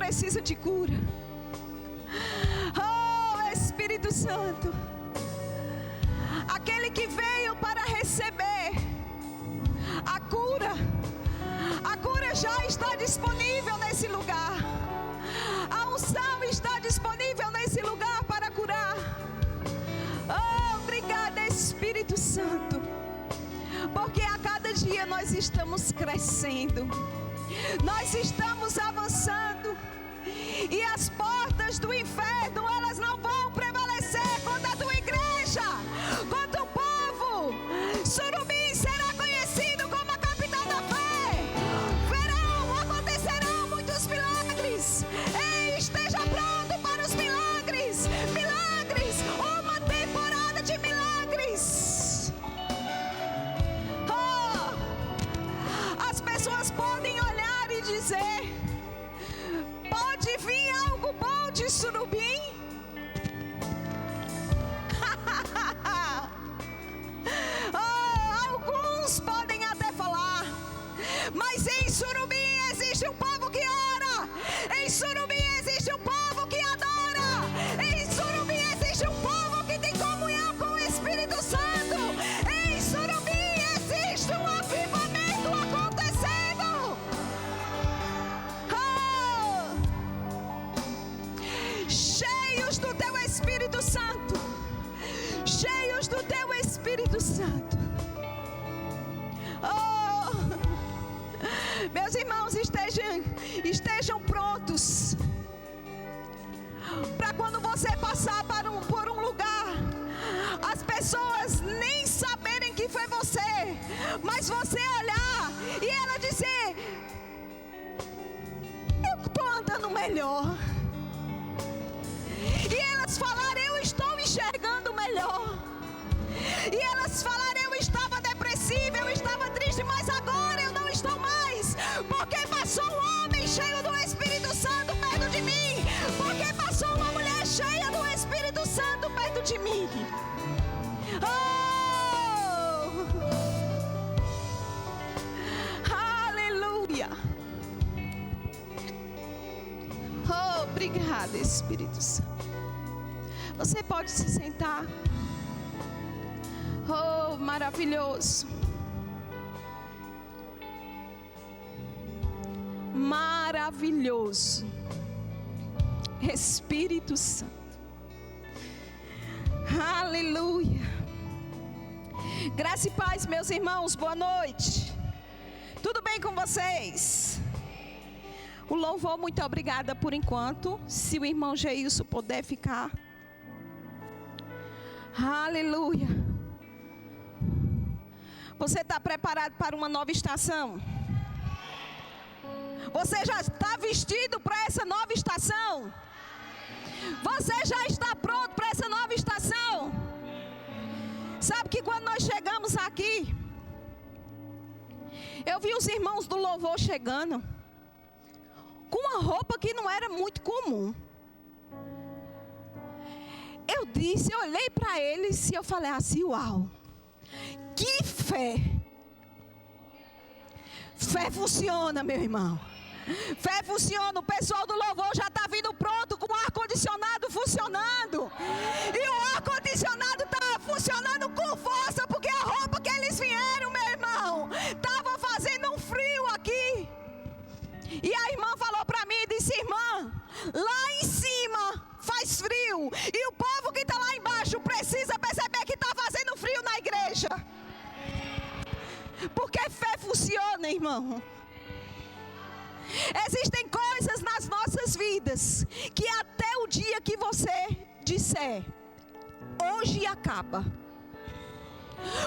precisa de cura. Oh, Espírito Santo, aquele que veio para receber a cura já está disponível nesse lugar. A unção está disponível nesse lugar para curar. Oh, obrigada, Espírito Santo, porque a cada dia nós estamos crescendo, nós estamos avançando, e as portas do inferno, elas não vão prevalecer contra a tua igreja, contra o povo. Surubim será conhecido como a capital da fé. Acontecerão muitos milagres. Ei, esteja pronto para os milagres. Milagres, uma temporada de milagres. Oh, as pessoas podem olhar e dizer: pode vir algo bom de Surubim? Oh, alguns podem até falar, mas em Surubim existe um povo que ora. Em Surubim existe um povo que adora. Em Surubim existe um povo que tem comunhão com o Espírito Santo. Em Surubim existe um avivamento acontecendo. Cheios do teu Espírito Santo, cheios do teu Espírito Santo. Oh, meus irmãos, estejam prontos para quando você passar por um lugar, as pessoas nem saberem que foi você, mas você olhar e ela dizer: eu estou andando melhor. E elas falaram: eu estou enxergando melhor. E elas falaram: eu estava depressiva, eu estava triste, mas agora eu não estou mais, porque passou um homem cheio do Espírito Santo perto de mim, porque passou uma mulher cheia do Espírito Santo perto de mim. Oh, aleluia. Oh, obrigada, Espírito Santo. Você pode se sentar. Oh, maravilhoso. Maravilhoso. Espírito Santo. Aleluia. Graça e paz, meus irmãos. Boa noite. Tudo bem com vocês? O louvor, muito obrigada por enquanto. Se o irmão Geilson puder ficar. Aleluia. Você está preparado para uma nova estação? Você já está vestido para essa nova estação? Você já está pronto para essa nova estação? Sabe que quando nós chegamos aqui, eu vi os irmãos do louvor chegando com uma roupa que não era muito comum. Eu olhei para eles e eu falei assim: uau, que fé! Fé funciona, meu irmão. Fé funciona. O pessoal do louvor já está vindo pronto com o ar-condicionado funcionando. E o ar-condicionado está funcionando com força, porque a roupa que eles vieram, meu irmão, estava fazendo um frio aqui. E a irmã falou para mim e disse: irmã, lá em cima faz frio, e o povo que está lá embaixo precisa perceber que está fazendo frio na igreja. Porque fé funciona, irmão. Existem coisas nas nossas vidas que até o dia que você disser: hoje acaba.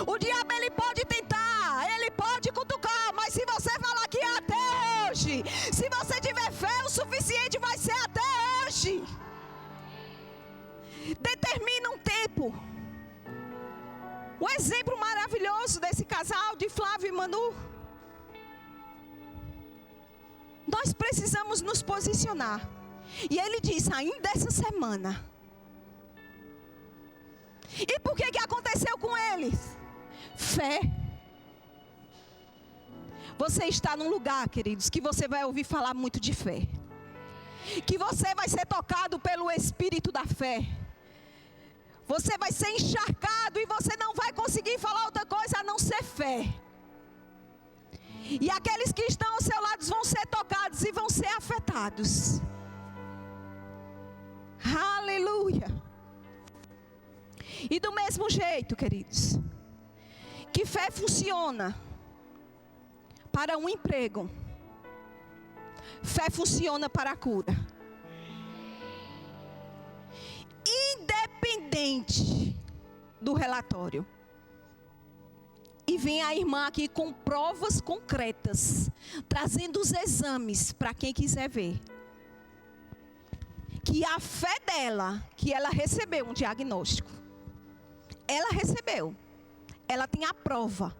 O diabo, ele pode tentar, ele pode cutucar, mas se você falar que é até hoje, se você tiver fé o suficiente, vai ser até hoje. Determina um tempo. O exemplo maravilhoso desse casal de Flávio e Manu. Nós precisamos nos posicionar. E ele disse: ainda essa semana. E por que aconteceu com eles? Fé. Você está num lugar, queridos, que você vai ouvir falar muito de fé. que você vai ser tocado pelo Espírito da fé. Você vai ser encharcado e você não vai conseguir falar outra coisa a não ser fé. E aqueles que estão ao seu lado vão ser tocados e vão ser afetados. Aleluia. E do mesmo jeito, queridos, que fé funciona para um emprego, fé funciona para a cura. Independente do relatório. E vem a irmã aqui com provas concretas, trazendo os exames para quem quiser ver. Que a fé dela, que ela recebeu um diagnóstico. Ela recebeu. Ela tem a prova.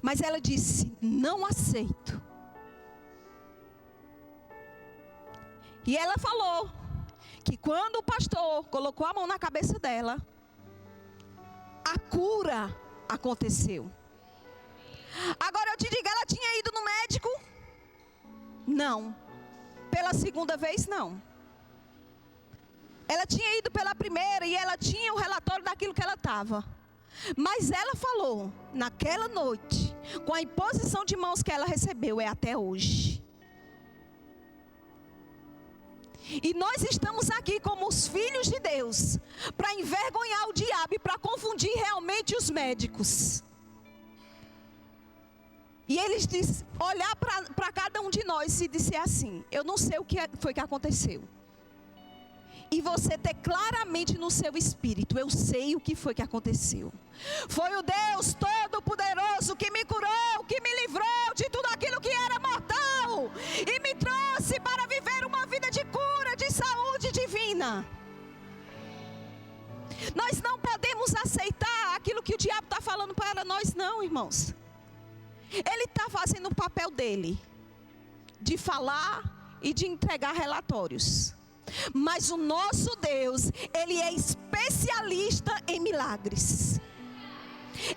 Mas ela disse, não aceito. E ela falou que quando o pastor colocou a mão na cabeça dela, a cura aconteceu. Agora eu te digo, ela tinha ido no médico? Não. Pela segunda vez, não. Ela tinha ido pela primeira e ela tinha o relatório daquilo que ela estava. Mas ela falou, naquela noite, com a imposição de mãos que ela recebeu, é até hoje. E nós estamos aqui como os filhos de Deus, para envergonhar o diabo e para confundir realmente os médicos. E eles olhar para cada um de nós e dizer assim, eu não sei o que foi que aconteceu. E você ter claramente no seu espírito, eu sei o que foi que aconteceu. Foi o Deus Todo-Poderoso que me curou, que me livrou de tudo aquilo que era mortal. E me trouxe para viver uma vida de cura, de saúde divina. Nós não podemos aceitar aquilo que o diabo está falando para nós, não, irmãos. Ele está fazendo o papel dele, de falar e de entregar relatórios. Mas o nosso Deus, Ele é especialista em milagres.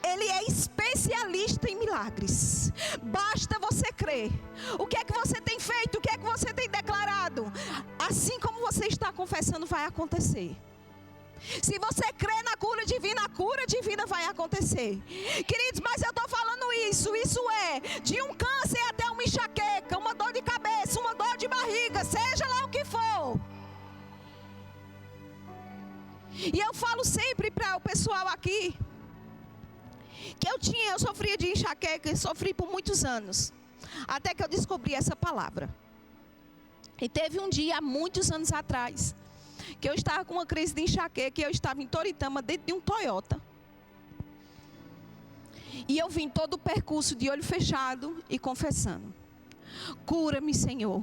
Ele é especialista em milagres. Basta você crer. O que é que você tem feito? O que é que você tem declarado? Assim como você está confessando, vai acontecer. Se você crê na cura divina, a cura divina vai acontecer. Queridos, mas eu estou falando isso. Isso é de um câncer até uma enxaqueca, uma dor de cabeça, uma dor de barriga, seja lá o que for. E eu falo sempre para o pessoal aqui que eu sofria de enxaqueca e sofri por muitos anos, até que eu descobri essa palavra. E teve um dia, há muitos anos atrás, que eu estava com uma crise de enxaqueca e eu estava em Toritama, dentro de um Toyota. E eu vim todo o percurso de olho fechado e confessando, cura-me, Senhor,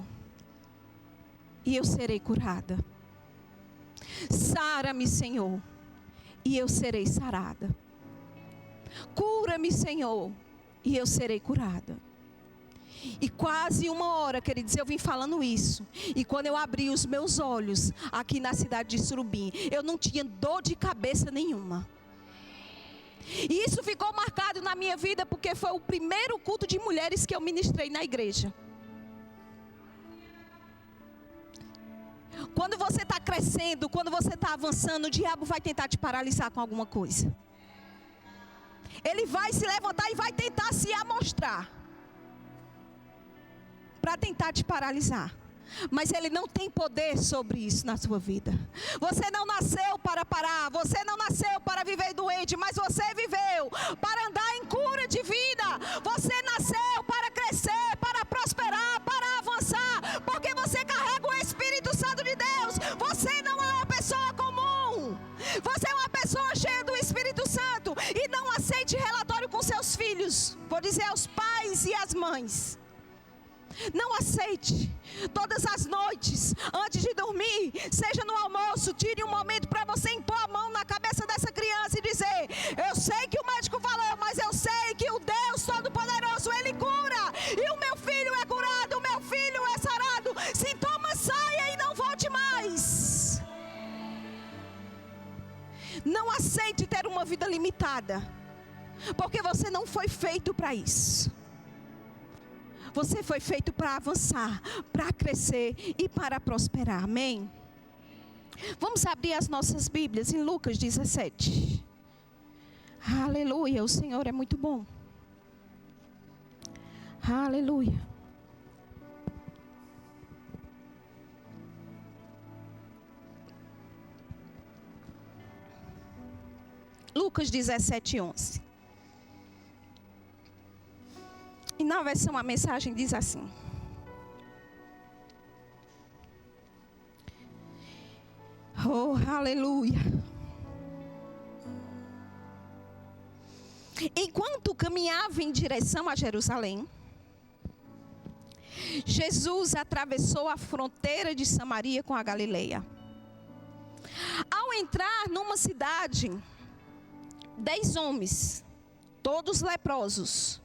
e eu serei curada. Sara-me, Senhor, e eu serei sarada. Cura-me, Senhor, e eu serei curada. E quase uma hora, queridos, eu vim falando isso. E quando eu abri os meus olhos aqui na cidade de Surubim, eu não tinha dor de cabeça nenhuma. E isso ficou marcado na minha vida porque foi o primeiro culto de mulheres que eu ministrei na igreja. Quando você está crescendo, quando você está avançando, o diabo vai tentar te paralisar com alguma coisa. Ele vai se levantar e vai tentar se amostrar para tentar te paralisar. Mas ele não tem poder sobre isso na sua vida. Você não nasceu para parar, você não nasceu para viver doente, mas você viveu para andar em cura de vida. Você nasceu para crescer, para prosperar, para avançar, porque você carrega o Espírito Santo de Deus. Você não é uma pessoa comum, você é uma pessoa cheia do Espírito Santo. E não aceite relatório com seus filhos, vou dizer aos pais e às mães. Não aceite. Todas as noites, antes de dormir, seja no almoço, tire um momento para você impor a mão na cabeça dessa criança e dizer: eu sei que o médico falou, mas eu sei que o Deus Todo-Poderoso, Ele cura. E o meu filho é curado, o meu filho é sarado. Sintoma, saia e não volte mais. Não aceite ter uma vida limitada, porque você não foi feito para isso. Você foi feito para avançar, para crescer e para prosperar. Amém? Vamos abrir as nossas Bíblias em Lucas 17. Aleluia, o Senhor é muito bom. Aleluia. Lucas 17, 11. E na versão a mensagem diz assim: oh, aleluia. Enquanto caminhava em direção a Jerusalém, Jesus atravessou a fronteira de Samaria com a Galileia. Ao entrar numa cidade, 10 homens, todos leprosos,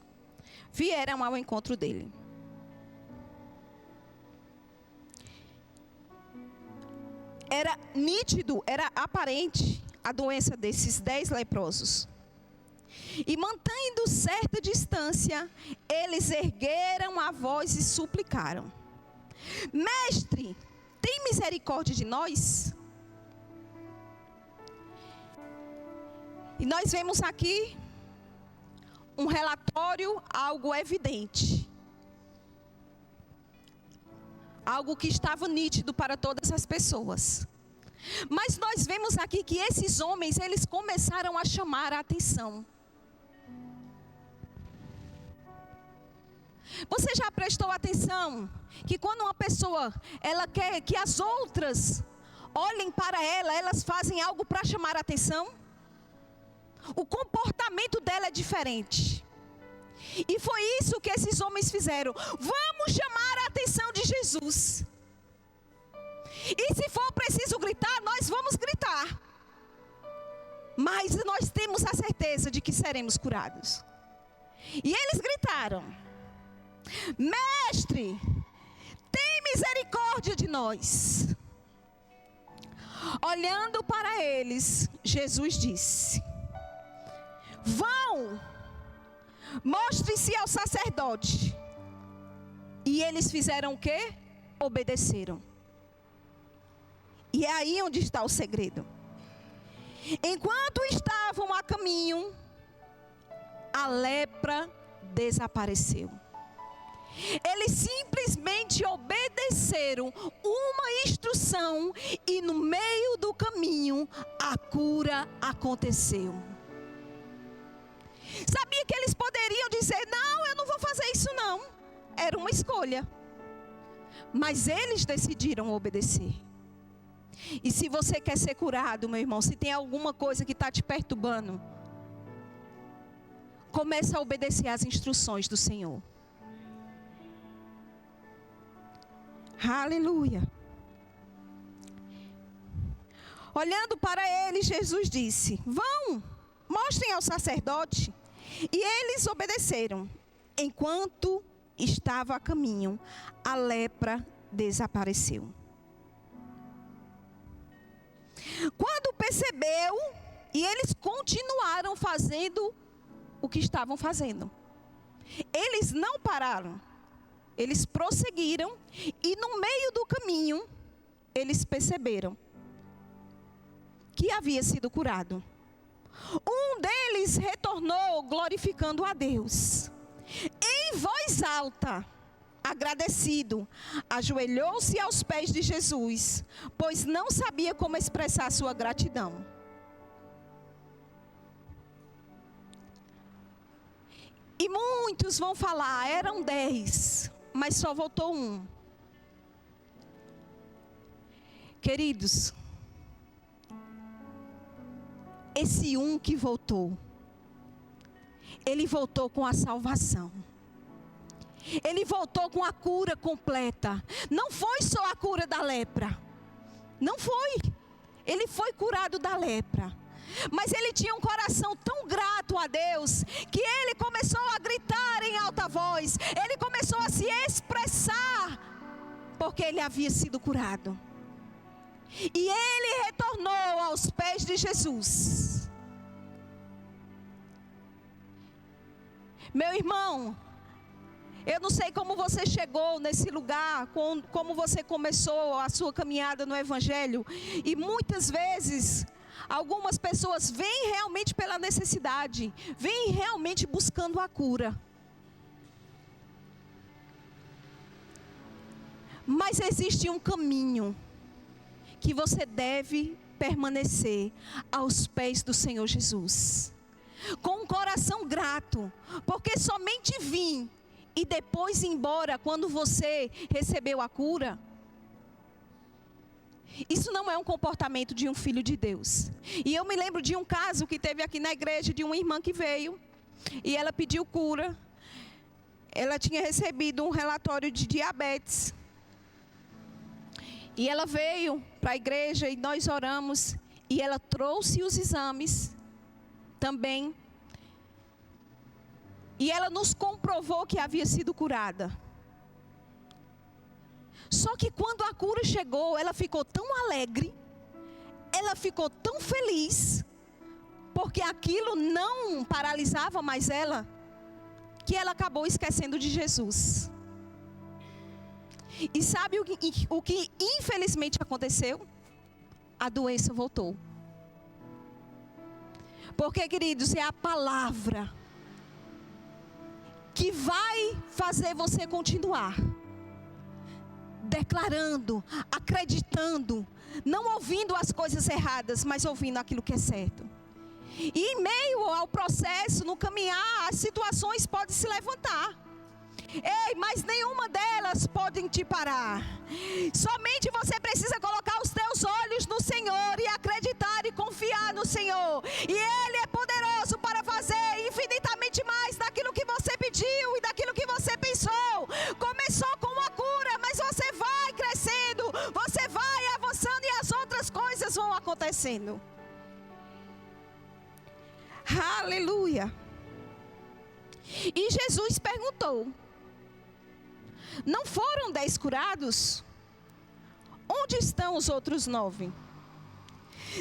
vieram ao encontro dele. Era nítido, era aparente a doença desses 10 leprosos. E mantendo certa distância, eles ergueram a voz e suplicaram: Mestre, tem misericórdia de nós? E nós vemos aqui um relatório, algo evidente. Algo que estava nítido para todas as pessoas. Mas nós vemos aqui que esses homens, eles começaram a chamar a atenção. Você já prestou atenção que quando uma pessoa, ela quer que as outras olhem para ela, elas fazem algo para chamar a atenção? O comportamento dela é diferente. E foi isso que esses homens fizeram. Vamos chamar a atenção de Jesus. E se for preciso gritar, nós vamos gritar. Mas nós temos a certeza de que seremos curados. E eles gritaram: Mestre, tem misericórdia de nós. Olhando para eles, Jesus disse: Vão, mostrem-se ao sacerdote. E eles fizeram o quê? Obedeceram. E é aí onde está o segredo. Enquanto estavam a caminho, a lepra desapareceu. Eles simplesmente obedeceram uma instrução e no meio do caminho a cura aconteceu. Sabia que eles poderiam dizer: não, eu não vou fazer isso não. Era uma escolha. Mas eles decidiram obedecer. E se você quer ser curado, meu irmão, se tem alguma coisa que está te perturbando, comece a obedecer às instruções do Senhor. Aleluia. Olhando para ele, Jesus disse: Vão, mostrem ao sacerdote. E eles obedeceram. Enquanto estava a caminho, a lepra desapareceu. Quando percebeu, e eles continuaram fazendo o que estavam fazendo. Eles não pararam. Eles prosseguiram e no meio do caminho, eles perceberam que havia sido curado. Um deles retornou glorificando a Deus. Em voz alta, agradecido, ajoelhou-se aos pés de Jesus, pois não sabia como expressar sua gratidão. E muitos vão falar: eram 10, mas só voltou um. Queridos, esse um que voltou, ele voltou com a salvação. Ele voltou com a cura completa. Não foi só a cura da lepra. Não foi. Ele foi curado da lepra. Mas ele tinha um coração tão grato a Deus, que ele começou a gritar em alta voz. Ele começou a se expressar, porque ele havia sido curado. E ele retornou aos pés de Jesus. Meu irmão, Eu não sei como você chegou nesse lugar, como você começou a sua caminhada no Evangelho. E muitas vezes, algumas pessoas vêm realmente pela necessidade, vêm realmente buscando a cura. Mas existe um caminho que você deve permanecer aos pés do Senhor Jesus, com um coração grato, porque somente vir e depois ir embora quando você recebeu a cura, isso não é um comportamento de um filho de Deus. E eu me lembro de um caso que teve aqui na igreja, de uma irmã que veio e ela pediu cura. Ela tinha recebido um relatório de diabetes. E ela veio para a igreja e nós oramos. E ela trouxe os exames também. E ela nos comprovou que havia sido curada. Só que quando a cura chegou, ela ficou tão alegre, ela ficou tão feliz, porque aquilo não paralisava mais ela, que ela acabou esquecendo de Jesus. E sabe o que infelizmente aconteceu? A doença voltou. Porque, queridos, é a palavra que vai fazer você continuar declarando, acreditando, não ouvindo as coisas erradas, mas ouvindo aquilo que é certo. E em meio ao processo, no caminhar, as situações podem se levantar. Ei, mas nenhuma delas podem te parar. Somente você precisa colocar os teus olhos no Senhor e acreditar e confiar no Senhor. E Ele é poderoso para fazer infinitamente mais daquilo que você pediu e daquilo que você pensou. Começou com uma cura, mas você vai crescendo, você vai avançando e as outras coisas vão acontecendo. Aleluia. E Jesus perguntou: não foram 10 curados? Onde estão os outros 9?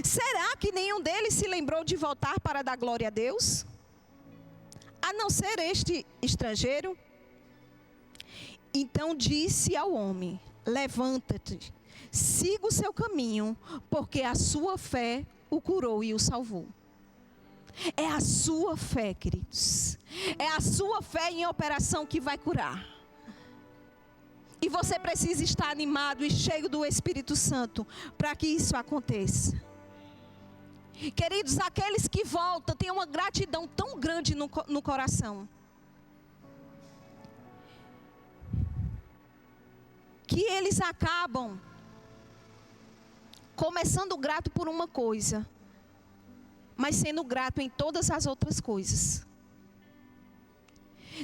Será que nenhum deles se lembrou de voltar para dar glória a Deus? A não ser este estrangeiro? Então disse ao homem: levanta-te, siga o seu caminho, porque a sua fé o curou e o salvou. É a sua fé, queridos. É a sua fé em operação que vai curar. E você precisa estar animado e cheio do Espírito Santo para que isso aconteça. Queridos, aqueles que voltam têm uma gratidão tão grande no coração, que eles acabam começando grato por uma coisa, mas sendo grato em todas as outras coisas.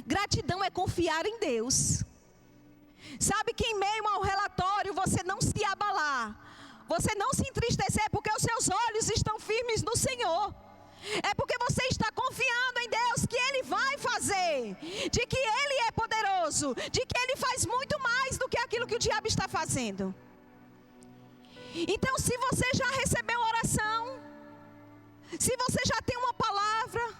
Gratidão é confiar em Deus. Sabe que em meio ao relatório você não se abalar, você não se entristecer, porque os seus olhos estão firmes no Senhor. É porque você está confiando em Deus que Ele vai fazer, de que Ele é poderoso, de que Ele faz muito mais do que aquilo que o diabo está fazendo. Então, se você já recebeu oração, se você já tem uma palavra,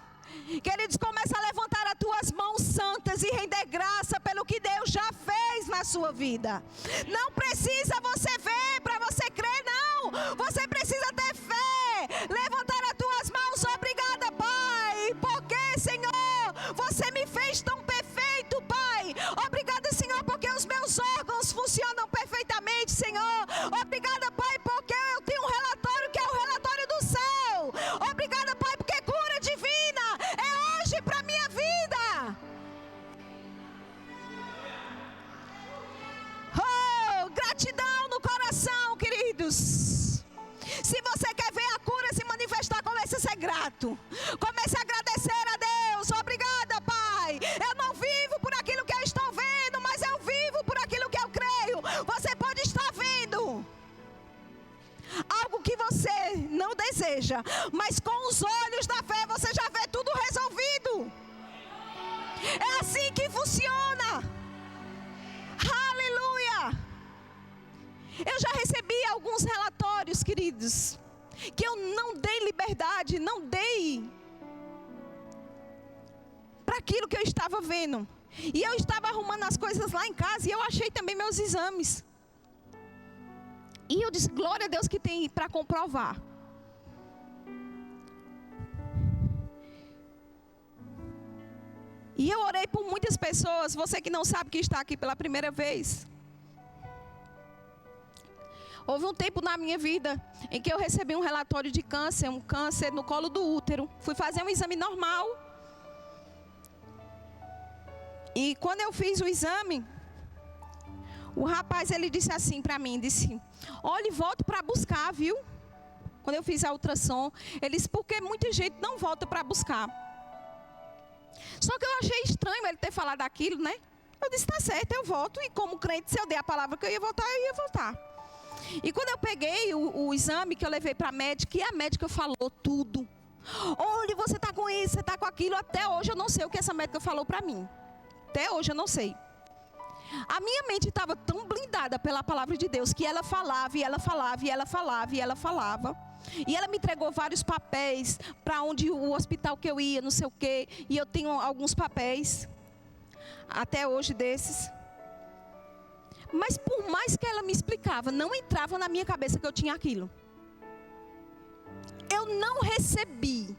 queridos, começa a levantar as tuas mãos santas e render graça pelo que Deus já fez na sua vida. Não precisa você ver para você crer, não. Você precisa ter fé. Levantar as tuas mãos. Obrigada, Pai, porque, Senhor, você me fez tão perfeito, Pai. Obrigada, Senhor, porque os meus órgãos funcionam perfeitamente, Senhor. Obrigada, Pai, porque eu tenho um relatório que é o relatório do céu. Obrigada, Pai, porque cura divina é hoje para a minha vida. Oh, gratidão no coração, queridos. Se você quer ver a cura se manifestar, comece a ser grato. Comece a agradecer a Deus. Obrigada, Pai. Eu não vivo por aquilo que eu estou vendo, mas eu vivo por aquilo que eu creio. Você pode estar vendo algo que você não deseja, mas com os olhos da fé você já vê tudo resolvido. É assim que funciona. Aleluia. Eu já recebi alguns relatórios, queridos, que eu não dei liberdade, não dei para aquilo que eu estava vendo. E eu estava arrumando as coisas lá em casa e eu achei também meus exames. E eu disse, glória a Deus que tem para comprovar. E eu orei por muitas pessoas. Você que não sabe que está aqui pela primeira vez. Houve um tempo na minha vida em que eu recebi um relatório de câncer, um câncer no colo do útero. Fui fazer um exame normal. E quando eu fiz o exame, o rapaz, ele disse assim para mim, disse, olha, volta para buscar, viu? Quando eu fiz a ultrassom, ele disse, porque muita gente não volta para buscar. Só que eu achei estranho ele ter falado aquilo, né? Eu disse, tá certo, eu volto. E como crente, se eu der a palavra que eu ia voltar, eu ia voltar. E quando eu peguei o exame que eu levei para a médica, e a médica falou tudo. Olha, você está com isso, você está com aquilo. Até hoje eu não sei o que essa médica falou para mim. Até hoje eu não sei. A minha mente estava tão blindada pela palavra de Deus, que ela falava, e ela falava, e ela falava, e ela falava. E ela me entregou vários papéis para onde o hospital que eu ia, não sei o quê. E eu tenho alguns papéis, até hoje desses. Mas por mais que ela me explicava, não entrava na minha cabeça que eu tinha aquilo. Eu não recebi.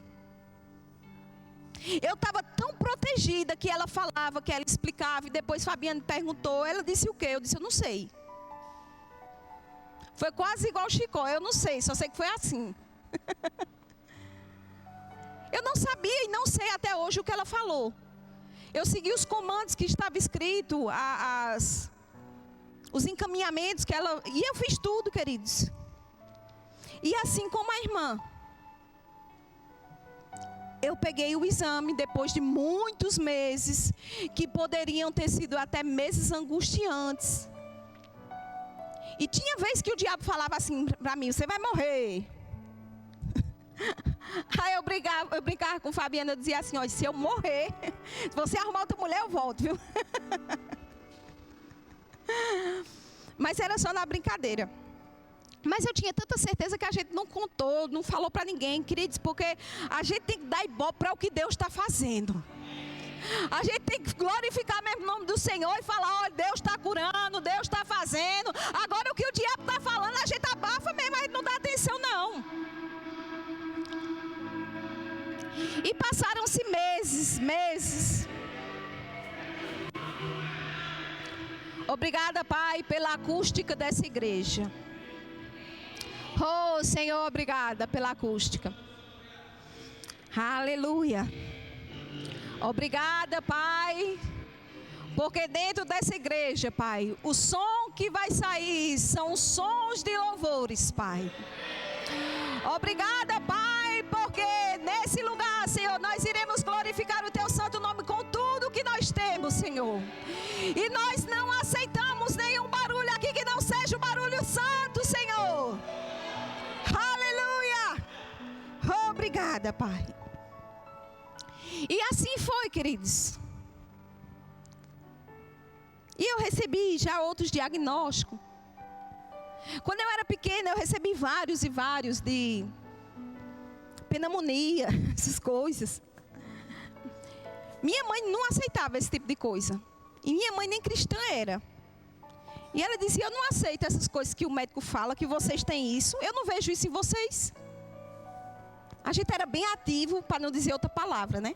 Eu estava tão protegida que ela falava, que ela explicava. E depois Fabiana perguntou, ela disse o quê? Eu disse, eu não sei. Foi quase igual o Chicó, eu não sei, só sei que foi assim. Eu não sabia e não sei até hoje o que ela falou. Eu segui os comandos que estava escrito, os encaminhamentos que ela... E eu fiz tudo, queridos. E assim como a irmã, eu peguei o exame depois de muitos meses, que poderiam ter sido até meses angustiantes. E tinha vez que o diabo falava assim para mim, você vai morrer. Aí eu brincava com Fabiana, eu dizia assim, olha, se eu morrer, se você arrumar outra mulher, eu volto, viu? Mas era só na brincadeira. Mas eu tinha tanta certeza que a gente não contou, não falou para ninguém, queridos, porque a gente tem que dar ibope para o que Deus está fazendo. A gente tem que glorificar mesmo o nome do Senhor e falar, olha, Deus está curando, Deus está fazendo. Agora o que o diabo está falando, a gente abafa mesmo, a gente não dá atenção não. E passaram-se meses. Obrigada, Pai, pela acústica dessa igreja. Oh, Senhor, obrigada pela acústica. Aleluia. Obrigada, Pai, porque dentro dessa igreja, Pai, o som que vai sair são sons de louvores, Pai. Obrigada, Pai, porque nesse lugar, Senhor, nós iremos glorificar o Teu santo nome com tudo que nós temos, Senhor. E nós não aceitamos nenhum barulho aqui que não seja o barulho santo, Senhor. Aleluia. Obrigada, Pai. E assim foi, queridos. E eu recebi já outros diagnósticos. Quando eu era pequena, eu recebi vários e vários de pneumonia, essas coisas. Minha mãe não aceitava esse tipo de coisa. E minha mãe nem cristã era. E ela dizia, eu não aceito essas coisas que o médico fala, que vocês têm isso. Eu não vejo isso em vocês. A gente era bem ativo, para não dizer outra palavra, né?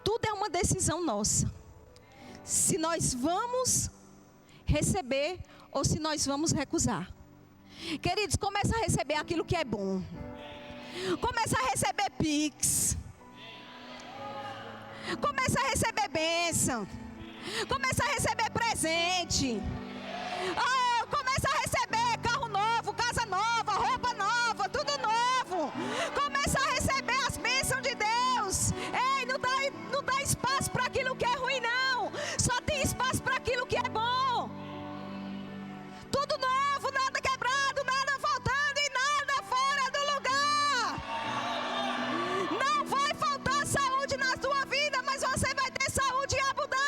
Tudo é uma decisão nossa. Se nós vamos receber ou se nós vamos recusar. Queridos, começa a receber aquilo que é bom. Começa a receber Pix. Começa a receber bênção. Começa a receber presente. Começa a receber carro novo, casa nova, roupa nova, tudo novo. Começa a receber as bênçãos de Deus. Ei, não dá espaço para aquilo que é ruim, não. Só tem espaço para aquilo que é bom. Tudo novo, nada quebrado, nada faltando e nada fora do lugar. Não vai faltar saúde na sua vida, mas você vai ter saúde em abundância.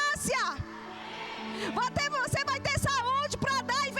Você vai ter saúde para dar e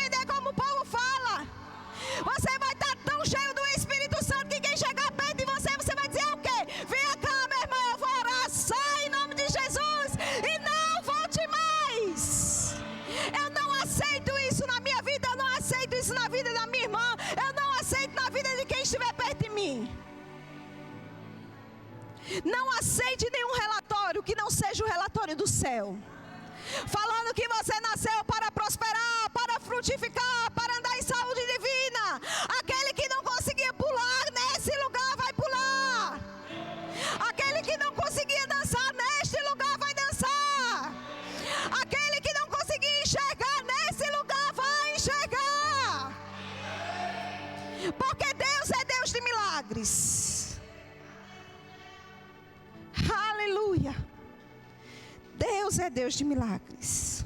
aceite nenhum relatório que não seja o relatório do céu. Falando que você nasceu para prosperar, para frutificar, para andar em saúde divina. Aquele que não conseguia pular nesse lugar vai pular. Aquele que não conseguia dançar neste lugar vai dançar. Aquele que não conseguia enxergar nesse lugar vai enxergar. Porque Deus é Deus de milagres. Aleluia. Deus é Deus de milagres.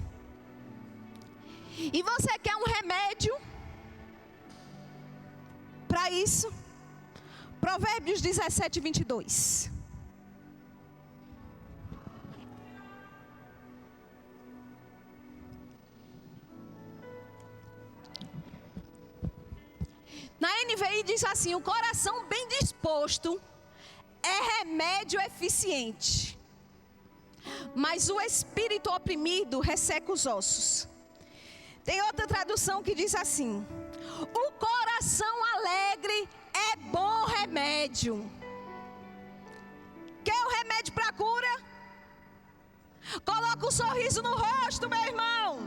E você quer um remédio para isso? Provérbios 17, 22. Na NVI diz assim: o coração bem disposto é remédio eficiente, mas o espírito oprimido resseca os ossos. Tem outra tradução que diz assim: o coração alegre é bom remédio. Quer o remédio para a cura? Coloca um sorriso no rosto, meu irmão.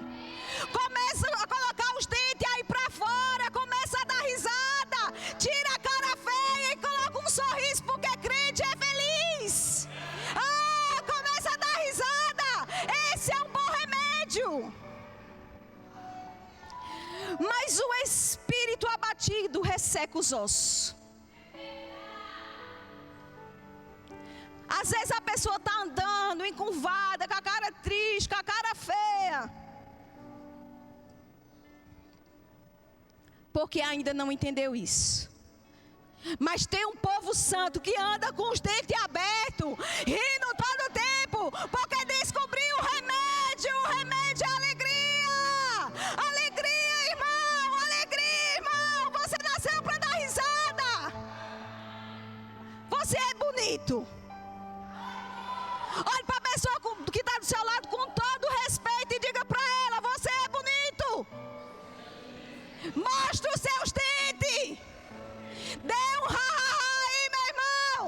Começa a colocar os dentes aí para fora. Começa a dar risada. Tira a cara feia e coloca um sorriso, porque crente é feliz. Começa a dar risada. Esse é um bom remédio. Mas o espírito abatido resseca os ossos. Às vezes a pessoa está andando encurvada, com a cara triste, com a cara feia, porque ainda não entendeu isso. Mas tem um povo santo que anda com os dentes abertos, rindo todo o tempo, porque descobriu o remédio. O remédio é alegria. Alegria, irmão. Alegria, irmão. Você nasceu para dar risada. Você é bonito. Olhe para a pessoa que está do seu lado com todo respeito e diga para ela: você é bonito. Mostre os seus dentes. Dê um ha-ha-ha aí, meu irmão.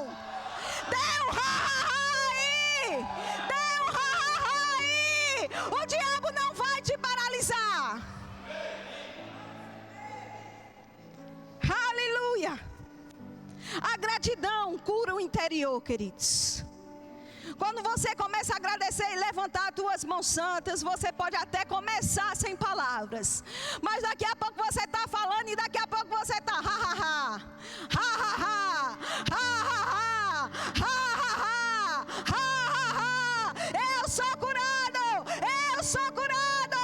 Dê um ha-ha-ha aí. Dê um ha-ha-ha aí. O diabo não vai te paralisar. Aleluia. A gratidão cura o interior, queridos. Quando você começa a agradecer e levantar as tuas mãos santas, você pode até começar sem palavras. Mas daqui a pouco você está falando e daqui a pouco você está ha-ha-ha, ha-ha-ha, ha-ha-ha, ha-ha-ha, ha-ha-ha. Eu sou curado, eu sou curado,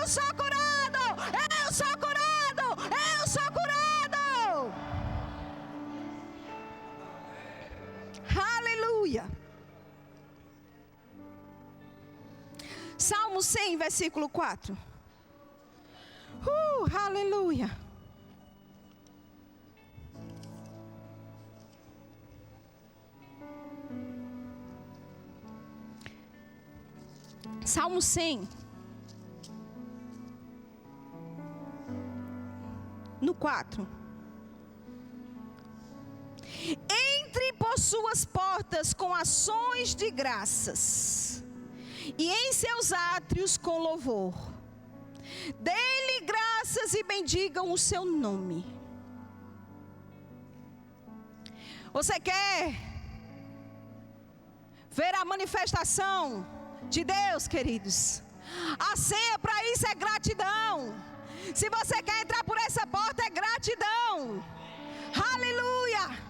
eu sou curado, eu sou curado, eu sou curado. Aleluia. Salmo 100, versículo 4. Aleluia. Salmo 100, no 4. Entre por suas portas com ações de graças, e em seus átrios com louvor. Dê-lhe graças e bendigam o seu nome. Você quer ver a manifestação de Deus, queridos? A senha para isso é gratidão. Se você quer entrar por essa porta, é gratidão. Aleluia.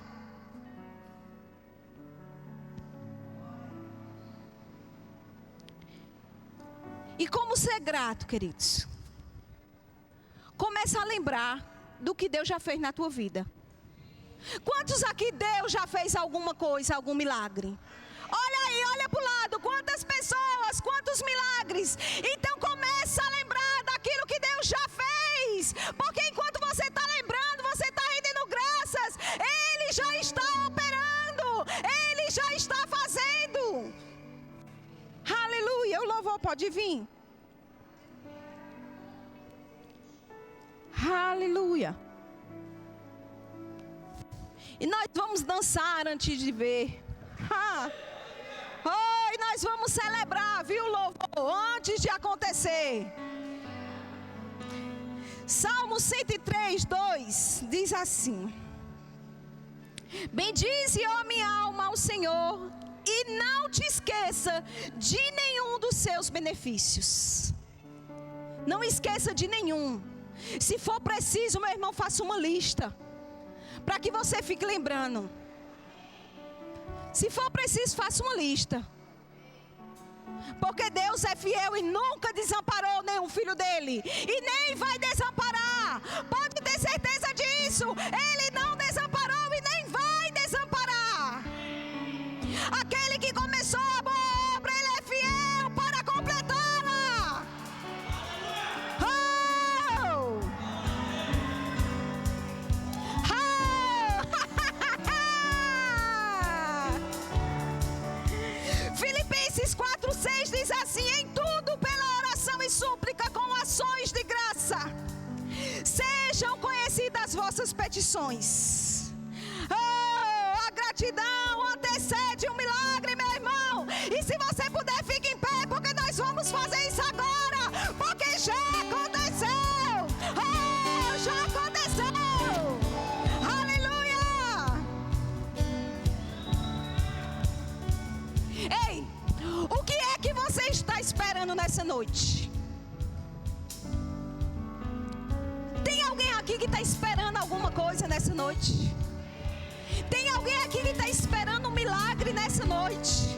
E como ser grato, queridos? Começa a lembrar do que Deus já fez na tua vida. Quantos aqui Deus já fez alguma coisa, algum milagre? Olha aí, olha para o lado, quantas pessoas, quantos milagres. Então começa a lembrar daquilo que Deus já fez. Porque enquanto você está lembrando, você está rendendo graças. Ele já está operando, Ele já está fazendo. Aleluia, o louvor pode vir. Aleluia. E nós vamos dançar antes de ver. vamos celebrar, viu, louvor, antes de acontecer. Salmo 103, 2 diz assim: bendize, ó minha alma, ao Senhor, e não te esqueça de nenhum dos seus benefícios. Não esqueça de nenhum. Se for preciso, meu irmão, faça uma lista, para que você fique lembrando. Se for preciso, faça uma lista. Porque Deus é fiel e nunca desamparou nenhum filho dele. E nem vai desamparar. Pode ter certeza disso. Ele não desamparou e nem vai desamparar. Aquele que começou a boa obra, ele é fiel para completá-la. Oh! Oh! Filipenses 4:6 diz assim: em tudo pela oração e súplica com ações de graça sejam conhecidas vossas petições. Oh, a gratidão antecede um milagre, meu irmão. E se você puder, fique em pé, porque nós vamos fazer isso agora, porque já aconteceu. Oh, já aconteceu. Aleluia. Ei, o que é que você está esperando nessa noite? Tem alguém aqui que está esperando alguma coisa nessa noite? Tem alguém aqui que está esperando um milagre nessa noite?